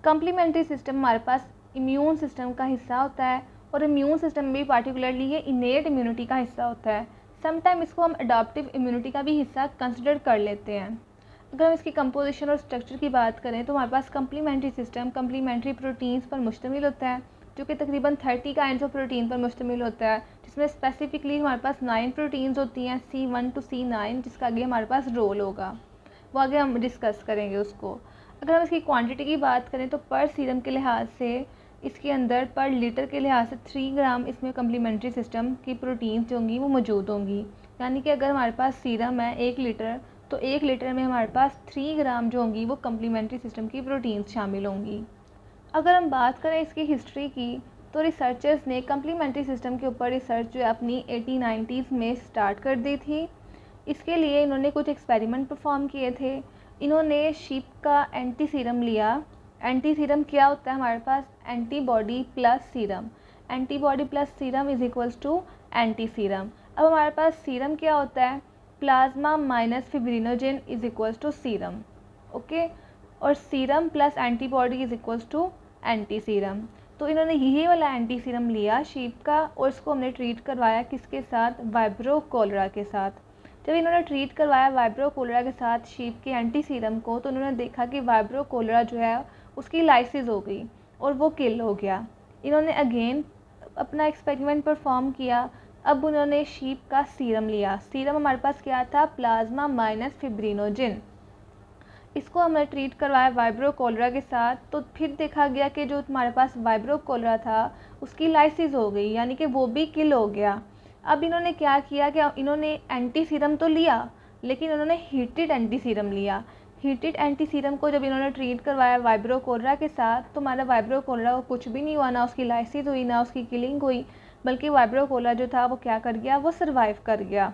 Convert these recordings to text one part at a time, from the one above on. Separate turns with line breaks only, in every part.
Complementary system हमारे पास immune system का हिस्सा होता है और इम्यून सिस्टम में भी पार्टिकुलरली ये इनेट इम्यूनिटी का हिस्सा होता है। समटाइम इसको हम अडॉप्टिव इम्यूनिटी का भी हिस्सा कंसिडर कर लेते हैं। अगर हम इसकी कंपोजिशन और स्ट्रक्चर की बात करें तो हमारे पास कम्प्लीमेंट्री सिस्टम कम्प्लीमेंट्री प्रोटीन्स पर मुश्तमिल होता है, जो कि तकरीबन 30 काइंड्स ऑफ प्रोटीन पर मुश्तमिल होता है, जिसमें स्पेसिफिकली हमारे पास 9 प्रोटीन्स होती हैं, C1 to C9, जिसका आगे हमारे पास रोल होगा, वो आगे हम डिस्कस करेंगे उसको। अगर हम इसकी क्वांटिटी की बात करें तो पर सीरम के लिहाज से इसके अंदर पर लीटर के लिहाज से 3 ग्राम इसमें कम्प्लीमेंट्री सिस्टम की प्रोटीन्स जो होंगी वो मौजूद होंगी। यानी कि अगर हमारे पास सीरम है 1 लीटर तो 1 लीटर में हमारे पास 3 ग्राम जो होंगी वो कम्प्लीमेंट्री सिस्टम की प्रोटीन्स शामिल होंगी। अगर हम बात करें इसकी हिस्ट्री की तो रिसर्चर्स ने कम्प्लीमेंट्री सिस्टम के ऊपर रिसर्च जो है अपनी 80-90s में स्टार्ट कर दी थी। इसके लिए इन्होंने कुछ एक्सपेरिमेंट परफॉर्म किए थे। इन्होंने शीप का एंटी सीरम लिया। एंटी सीरम क्या होता है हमारे पास? Antibody plus serum. Antibody plus serum is equals to anti serum. अब हमारे पास सीरम क्या होता है? Plasma minus fibrinogen is equals to serum. Okay, और serum plus antibody is equals to anti serum. तो इन्होंने यही वाला एंटी सीरम लिया शीप का और इसको हमने ट्रीट करवाया किसके साथ? वाइब्रो कोलेरा के साथ। जब इन्होंने ट्रीट करवाया वाइब्रो कोलेरा के साथ शीप के एंटी सीरम को तो उन्होंने देखा कि वाइब्रो कोलेरा जो है उसकी लाइसिस हो गई और वो किल हो गया। इन्होंने अगेन अपना एक्सपेरिमेंट परफॉर्म किया। अब उन्होंने शीप का सीरम लिया। सीरम हमारे पास क्या था? Plasma minus fibrinogen. इसको हमने ट्रीट करवाया वाइब्रो कोलेरा के साथ तो फिर देखा गया कि जो हमारे पास वाइब्रो कोलेरा था उसकी लाइसिस हो गई, यानी कि वो भी किल हो गया। अब इन्होंने क्या किया कि इन्होंने एंटी सीरम तो लिया लेकिन इन्होंने हीटेड एंटी सीरम लिया। हीटेड एंटी सीरम को जब इन्होंने ट्रीट करवाया वाइब्रो कोलेरा के साथ तो हमारा वाइब्रो कोलेरा को कुछ भी नहीं हुआ, ना उसकी लाइसिस हुई ना उसकी किलिंग हुई, बल्कि वाइब्रो कोलेरा जो था वो क्या कर गया? वो सर्वाइव कर गया।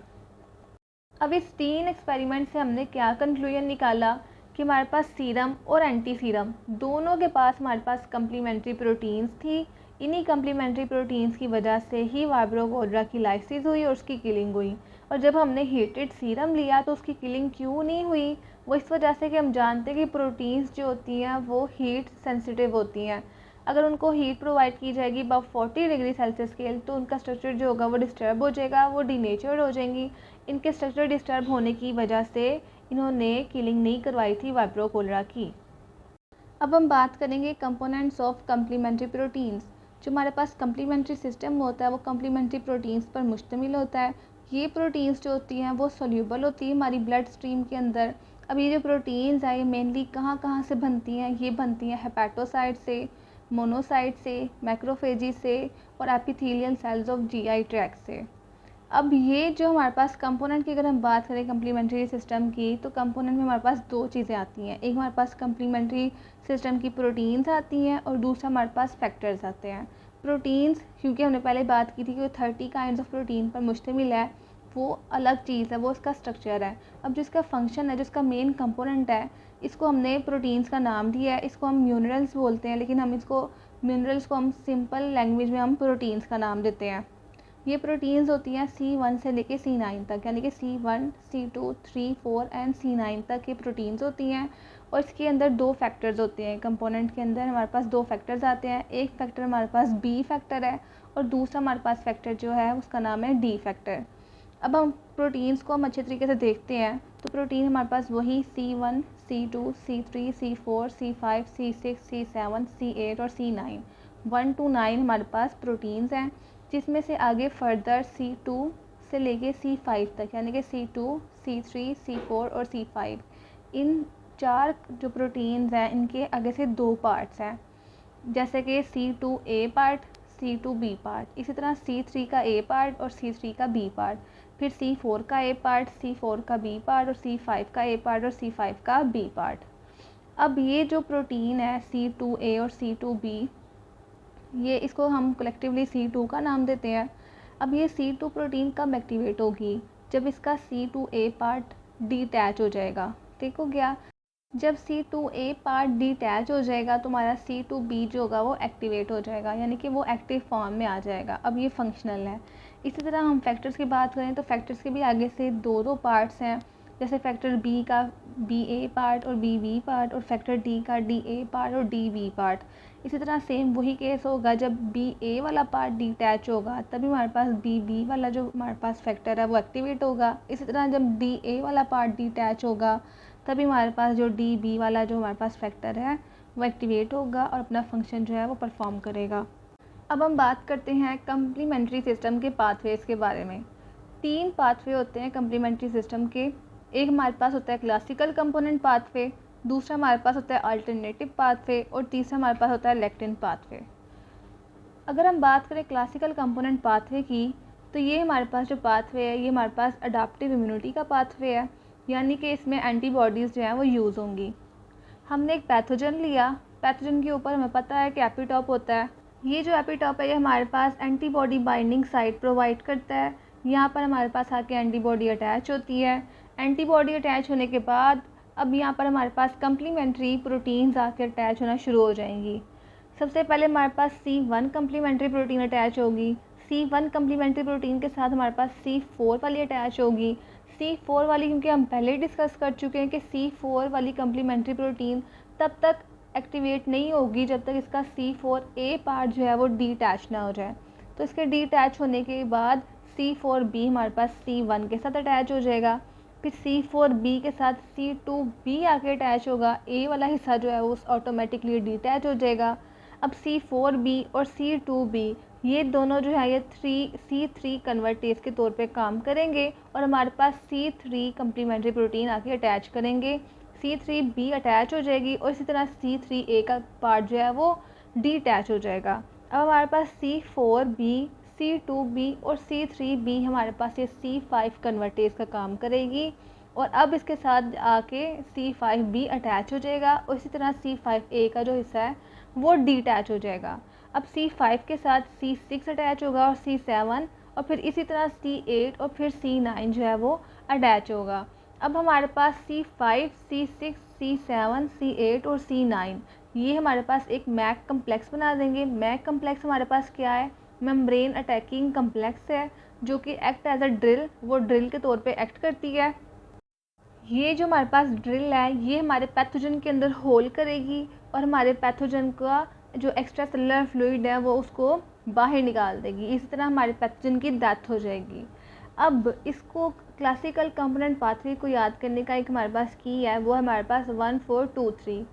अब इस 3 एक्सपेरिमेंट से हमने क्या कंक्लूजन निकाला कि हमारे पास सीरम और एंटी सीरम दोनों के पास हमारे पास कम्प्लीमेंट्री प्रोटीन्स थी। इन्हीं कम्प्लीमेंट्री प्रोटीन्स की वजह से ही वाइब्रो कोलेरा की लाइसिस हुई और उसकी किलिंग हुई। और जब हमने हीटेड सीरम लिया तो उसकी किलिंग क्यों नहीं हुई? वो इस वजह से कि हम जानते हैं कि प्रोटीन्स जो होती हैं वो हीट सेंसिटिव होती हैं। अगर उनको हीट प्रोवाइड की जाएगी अबव 40 डिग्री सेल्सियस स्केल तो उनका स्ट्रक्चर जो होगा वो डिस्टर्ब हो जाएगा, वो डीनेचर्ड हो जाएंगी। इनके स्ट्रक्चर डिस्टर्ब होने की वजह से इन्होंने किलिंग नहीं करवाई थी वाइब्रो कोलेरा की। अब हम बात करेंगे कंपोनेंट्स ऑफ कम्प्लीमेंट्री प्रोटीन्स। जो हमारे पास कम्प्लीमेंट्री सिस्टम होता है वो कम्प्लीमेंट्री प्रोटीन्स पर मुश्तमिल होता है। ये प्रोटीन्स जो होती हैं वो सोल्यूबल होती है हमारी ब्लड स्ट्रीम के अंदर। अब ये जो प्रोटीन्स हैं ये मेनली कहाँ कहाँ से बनती हैं? ये बनती हैं हेपेटोसाइट से, मोनोसाइट से, मैक्रोफेजी से और epithelial cells of GI tract से। अब ये जो हमारे पास कंपोनेंट की अगर हम बात करें कम्प्लीमेंट्री सिस्टम की तो कंपोनेंट में हमारे पास 2 चीज़ें आती हैं। एक हमारे पास कम्प्लीमेंट्री सिस्टम की प्रोटीन्स आती हैं और दूसरा हमारे पास फैक्टर्स आते हैं। प्रोटीन्स क्योंकि हमने पहले बात की थी कि वो 30 काइंड्स ऑफ प्रोटीन पर मुश्तमिल है, वो अलग चीज़ है, वो उसका स्ट्रक्चर है। अब जो इसका फंक्शन है, जो इसका मेन कंपोनेंट है, इसको हमने प्रोटीन्स का नाम दिया है। इसको हम मिनरल्स बोलते हैं, लेकिन हम इसको मिनरल्स को हम सिंपल लैंग्वेज में हम प्रोटीन्स का नाम देते हैं। ये प्रोटीन्स होती हैं C1 से लेके C9 तक, यानी कि C1, C2, 3, 4 एंड C9 तक ये प्रोटीन्स होती हैं। और इसके अंदर 2 फैक्टर्स होते हैं। कंपोनेंट के अंदर हमारे पास 2 फैक्टर्स आते हैं। एक फैक्टर हमारे पास B फैक्टर है और दूसरा हमारे पास फैक्टर जो है उसका नाम है D फैक्टर। अब हम प्रोटीन्स को हम अच्छे तरीके से देखते हैं तो प्रोटीन हमारे पास वही C1, C2, C3, C4, C5, C6, C7, C8 और C9, 1 to 9 हमारे पास प्रोटीन्स हैं, जिसमें से आगे फर्दर C2 से लेके C5 तक, यानी कि C2, C3, C4 और C5, इन 4 जो प्रोटीन्स हैं इनके आगे से 2 पार्ट्स हैं, जैसे कि C2A पार्ट, C2B पार्ट, इसी तरह C3 का A पार्ट और C3 का B पार्ट, फिर C4 का A पार्ट, C4 का B पार्ट और C5 का A पार्ट और C5 का B पार्ट। अब ये जो प्रोटीन है C2A और C2B, ये इसको हम कलेक्टिवली C2 का नाम देते हैं। अब ये C2 प्रोटीन कब एक्टिवेट होगी? जब इसका C2A पार्ट डिटैच हो जाएगा। ठीक हो गया? जब C2A पार्ट डिटैच हो जाएगा तो हमारा C2B जो होगा वो एक्टिवेट हो जाएगा, यानी कि वो एक्टिव फॉर्म में आ जाएगा। अब ये फंक्शनल है। इसी तरह हम फैक्टर्स की बात करें तो फैक्टर्स के भी आगे से 2 पार्ट्स हैं। जैसे फैक्टर B का बी ए पार्ट और बी बी पार्ट, और फैक्टर डी का डी ए पार्ट और डी बी पार्ट। इसी तरह सेम वही केस होगा, जब बी ए वाला पार्ट डिटैच होगा तभी हमारे पास बी बी वाला जो हमारे पास फैक्टर है वो एक्टिवेट होगा। इसी तरह जब डी ए वाला पार्ट डिटैच होगा तभी हमारे पास जो डी बी वाला जो हमारे पास फैक्टर है वो एक्टिवेट होगा और अपना फंक्शन जो है वो परफॉर्म करेगा। अब हम बात करते हैं कम्प्लीमेंट्री सिस्टम के पाथवेज़ के बारे में। 3 पाथवे होते हैं कम्प्लीमेंट्री सिस्टम के। एक हमारे पास होता है क्लासिकल कंपोनेंट पाथवे, दूसरा हमारे पास होता है अल्टरनेटिव पाथवे और तीसरा हमारे पास होता है लेक्टिन पाथवे। अगर हम बात करें क्लासिकल कंपोनेंट पाथवे की, तो ये हमारे पास जो पाथवे है ये हमारे पास अडाप्टिव इम्यूनिटी का पाथवे है, यानी कि इसमें एंटीबॉडीज़ जो हैं वो यूज़ होंगी। हमने एक पैथोजन लिया, पैथोजन के ऊपर हमें पता है कि एपिटॉप होता है। ये जो एपिटॉप है ये हमारे पास एंटीबॉडी बाइंडिंग साइट प्रोवाइड करता है। यहाँ पर हमारे पास आके एंटीबॉडी अटैच होती है। एंटीबॉडी अटैच होने के बाद अब यहाँ पर हमारे पास कम्प्लीमेंट्री प्रोटीन्स आके अटैच होना शुरू हो जाएंगी। सबसे पहले हमारे पास C1 कम्प्लीमेंट्री प्रोटीन अटैच होगी। C1 कम्प्लीमेंट्री प्रोटीन के साथ हमारे पास C4 वाली अटैच होगी। C4 वाली, क्योंकि हम पहले ही डिस्कस कर चुके हैं कि C4 वाली कम्प्लीमेंट्री प्रोटीन तब तक एक्टिवेट नहीं होगी जब तक इसका C4A पार्ट जो है वो डीटैच ना हो जाए। तो इसके डीटैच होने के बाद C4B हमारे पास C1 के साथ अटैच हो जाएगा, फिर C4B के साथ C2B आके अटैच होगा। A वाला हिस्सा जो है वो ऑटोमेटिकली डीटैच हो जाएगा। अब C4B और C2B ये दोनों जो है ये C3 कन्वर्टेज के तौर पे काम करेंगे और हमारे पास C3 कम्प्लीमेंट्री प्रोटीन आके अटैच करेंगे। C3B अटैच हो जाएगी और इसी तरह C3A का पार्ट जो है वो डीटैच हो जाएगा। अब हमारे पास C4B, C2B और C3B हमारे पास ये C5 कन्वर्टेज का काम करेगी और अब इसके साथ आके C5B अटैच हो जाएगा और इसी तरह C5A का जो हिस्सा है वो डीटैच हो जाएगा। अब C5 के साथ C6 अटैच होगा और C7 और फिर इसी तरह C8 और फिर C9 जो है वो अटैच होगा। अब हमारे पास C5, C6, C7, C8 और C9 ये हमारे पास एक मैक कम्प्लेक्स बना देंगे। मैक कम्प्लेक्स हमारे पास क्या है? मेम्ब्रेन अटैकिंग कम्प्लेक्स है जो कि एक्ट एज अ ड्रिल, वो ड्रिल के तौर पे एक्ट करती है। ये जो हमारे पास ड्रिल है ये हमारे पैथोजन के अंदर होल करेगी और हमारे पैथोजन का जो एक्स्ट्रा सेलुलर फ्लूइड है वो उसको बाहर निकाल देगी। इसी तरह हमारे पैथोजन की डेथ हो जाएगी। अब इसको क्लासिकल कंपोनेंट पाथवे को याद करने का एक हमारे पास की है, वो हमारे पास 1 4 2 3।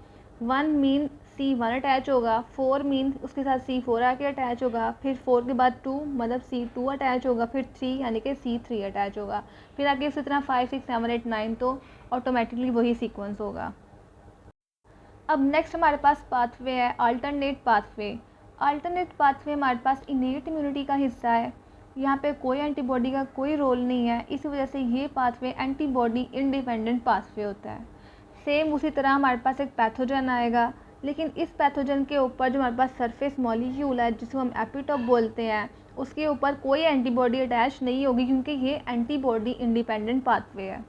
1 मीन C1 अटैच होगा, 4 मीन उसके साथ C4 आके अटैच होगा, फिर 4 के बाद 2 मतलब C2 अटैच होगा, फिर 3 यानी कि C3 अटैच होगा, फिर आगे उसी तरह 5 6 7 8 9 तो ऑटोमेटिकली वही सीक्वेंस होगा। अब नेक्स्ट हमारे पास पाथवे है अल्टरनेट पाथवे। अल्टरनेट पाथवे हमारे पास इनेट इम्यूनिटी का हिस्सा है। यहाँ पे कोई एंटीबॉडी का कोई रोल नहीं है, इस वजह से ये पाथवे एंटीबॉडी इंडिपेंडेंट पाथवे होता है। सेम उसी तरह हमारे पास एक पैथोजन आएगा, लेकिन इस पैथोजन के ऊपर जो हमारे पास सरफेस मॉलिक्यूल है जिसको हम एपिटॉप बोलते हैं उसके ऊपर कोई एंटीबॉडी अटैच नहीं होगी क्योंकि ये एंटीबॉडी इंडिपेंडेंट पाथवे है।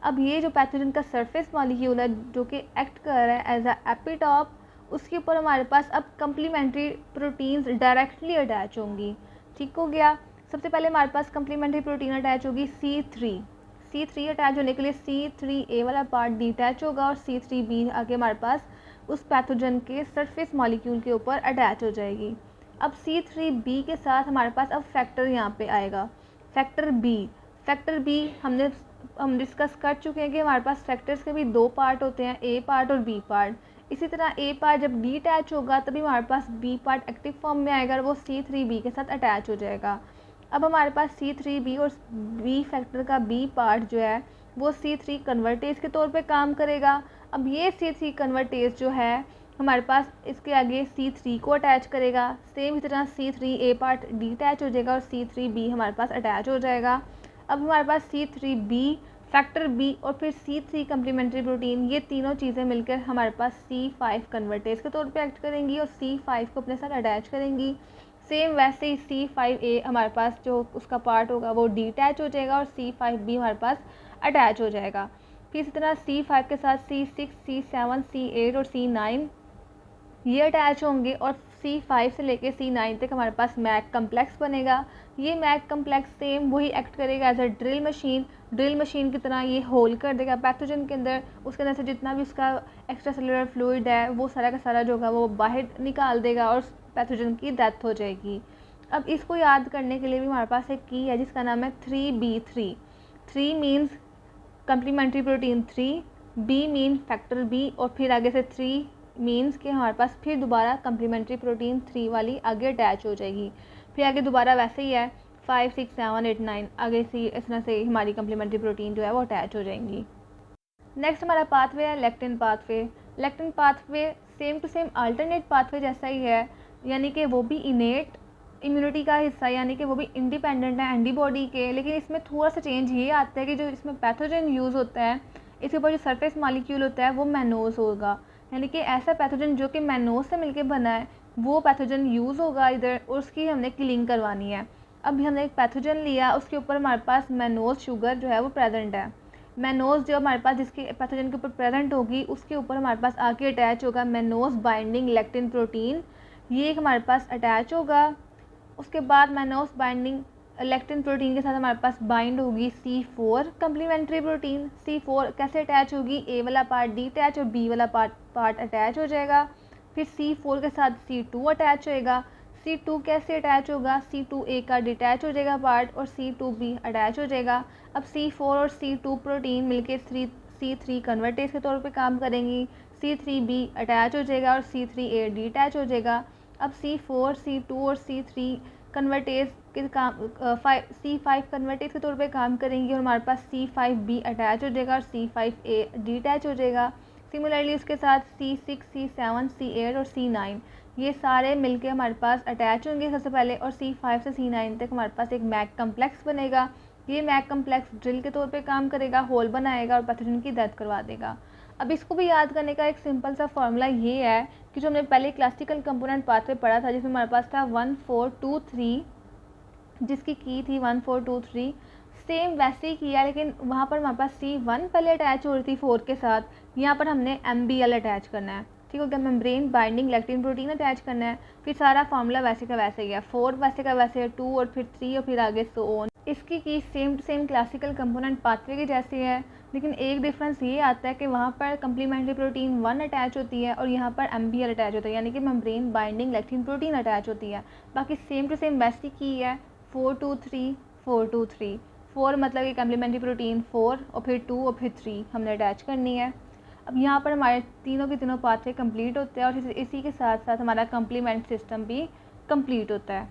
अब ये जो पैथोजन का सरफेस मॉलिक्यूल है जो कि एक्ट कर रहा है एज अ एपिटॉप, उसके ऊपर हमारे पास अब कम्प्लीमेंट्री प्रोटीन्स डायरेक्टली अटैच होंगी। ठीक हो गया। सबसे पहले हमारे पास कम्प्लीमेंट्री प्रोटीन अटैच होगी C3 अटैच होने के लिए C3A वाला पार्ट डीटैच होगा और C3B आगे हमारे पास उस पैथोजन के सरफेस मॉलिक्यूल के ऊपर अटैच हो जाएगी। अब C3B के साथ हमारे पास अब फैक्टर यहाँ पे आएगा, फैक्टर B हम डिस्कस कर चुके हैं कि हमारे पास फैक्टर्स के भी 2 पार्ट होते हैं, A पार्ट और B पार्ट। इसी तरह A पार्ट जब डीटैच होगा तभी हमारे पास B पार्ट एक्टिव फॉर्म में आएगा और वो C3B के साथ अटैच हो जाएगा। अब हमारे पास C3B और B फैक्टर का B पार्ट जो है वो C3 कन्वर्टेज के तौर पे काम करेगा। अब ये C3 कन्वर्टेज जो है हमारे पास इसके आगे C3 को अटैच करेगा। सेम इसी तरह C3A पार्ट डीटैच हो जाएगा और C3B हमारे पास अटैच हो जाएगा। अब हमारे पास C3B, फैक्टर B और फिर C3 कम्प्लीमेंट्री प्रोटीन, ये तीनों चीज़ें मिलकर हमारे पास C5 कन्वर्टेज के तौर पे एक्ट करेंगी और C5 को अपने साथ अटैच करेंगी। सेम वैसे ही C5A हमारे पास जो उसका पार्ट होगा वो डीटैच हो जाएगा और C5B हमारे पास अटैच हो जाएगा। फिर इसी तरह C5 के साथ C6, C7, C8 और C9 ये अटैच होंगे और C5 से लेके C9 तक हमारे पास मैक कम्प्लेक्स बनेगा। ये मैक कम्प्लेक्स सेम वही एक्ट करेगा एज अ ड्रिल मशीन की तरह। ये होल कर देगा पैथोजन के अंदर, उसके अंदर से जितना भी उसका एक्स्ट्रा सेलुलर फ्लूइड है वो सारा का सारा जो होगा वो बाहर निकाल देगा और पैथोजन की डेथ हो जाएगी। अब इसको याद करने के लिए भी हमारे पास एक की है जिसका नाम है 3B3। 3 means complementary protein 3, B mean factor B, और फिर आगे से 3 मीन्स कि हमारे पास फिर दोबारा कम्प्लीमेंट्री प्रोटीन 3 वाली आगे अटैच हो जाएगी। फिर आगे दोबारा वैसे ही है 5, 6, 7, 8, 9 आगे से इस तरह से हमारी कम्प्लीमेंट्री प्रोटीन जो है वो अटैच हो जाएंगी। नेक्स्ट हमारा पाथवे है lectin pathway. Lectin pathway same to same alternate pathway जैसा ही है, यानी कि वो भी इनेट इम्यूनिटी का हिस्सा, यानी कि वो भी इंडिपेंडेंट है एंटीबॉडी के, लेकिन इसमें थोड़ा सा चेंज ये आता है कि जो इसमें पैथोजन यूज़ होता है इसके ऊपर जो सरफेस मॉलिक्यूल होता है वो मैनोज होगा, यानी कि ऐसा पैथोजन जो कि मैनोज से मिलकर बना है वो पैथोजन यूज़ होगा इधर, और उसकी हमने किलिंग करवानी है। अब हमने एक पैथोजन लिया, उसके ऊपर हमारे पास मैनोज शुगर जो है वो प्रेजेंट है। मैनोज जो हमारे पास जिसके पैथोजन के ऊपर प्रेजेंट होगी उसके ऊपर हमारे पास आके अटैच होगा मैनोज बाइंडिंग लेक्टिन प्रोटीन, ये हमारे पास अटैच होगा। उसके बाद मैनोज बाइंडिंग लेक्टिन प्रोटीन के साथ हमारे पास बाइंड होगी C4 कम्प्लीमेंट्री प्रोटीन। C4 कैसे अटैच होगी, ए वाला पार्ट डिटैच और बी वाला पार्ट अटैच हो जाएगा। फिर C4 के साथ C2 अटैच होएगा। C2 कैसे अटैच होगा, C2A का डिटैच हो जाएगा पार्ट और C2B अटैच हो जाएगा। अब C4 और C2 प्रोटीन मिलके C3 कन्वर्टेज के तौर पे काम करेंगी, C3B अटैच हो जाएगा और C3A डिटैच हो जाएगा। अब C4, C2 और C3 कन्वर्टेज के काम C5 कन्वर्टेज के तौर पे काम करेंगी और हमारे पास C5B अटैच हो जाएगा और C5A डिटैच हो जाएगा। सिमिलरली उसके साथ C6, C7, C8 और C9 ये सारे मिलके हमारे पास अटैच होंगे सबसे पहले, और C5 से C9 तक हमारे पास एक मैक कम्प्लेक्स बनेगा। ये मैक कम्प्लेक्स ड्रिल के तौर पे काम करेगा, होल बनाएगा और पैथोजन की डेथ करवा देगा। अब इसको भी याद करने का एक सिंपल सा फॉर्मूला ये है कि जो हमने पहले क्लासिकल कंपोनेंट पाथवे पढ़ा था जिसमें हमारे पास था 1, 4, 2, 3, जिसकी की थी 1, 4, 2, 3, सेम वैसे ही किया, लेकिन वहाँ पर हमारे पास C1 पहले अटैच हो रही थी 4 के साथ, यहाँ पर हमने MBL अटैच करना है। ठीक हो गया, membrane binding lectin protein attach करना है। फिर सारा फार्मूला वैसे का वैसे ही है, 4 वैसे का वैसे है, 2 और फिर 3 और फिर आगे सो ऑन। इसकी की same to same classical component pathway की जैसी है, लेकिन एक डिफरेंस ये आता है कि वहाँ पर कम्प्लीमेंट्री प्रोटीन 1 अटैच होती है और यहाँ पर MBL अटैच होता है, यानी कि membrane binding lectin protein attach होती है। बाकी सेम टू सेम वैसी की है 4, 2, 3, 4, 2, 3। 4 मतलब कि कम्प्लीमेंट्री प्रोटीन 4 और फिर 2 और फिर 3 हमने अटैच करनी है। अब यहाँ पर हमारे तीनों के तीनों पाथवे कंप्लीट होते हैं और इसी के साथ साथ हमारा कम्प्लीमेंट सिस्टम भी कंप्लीट होता है।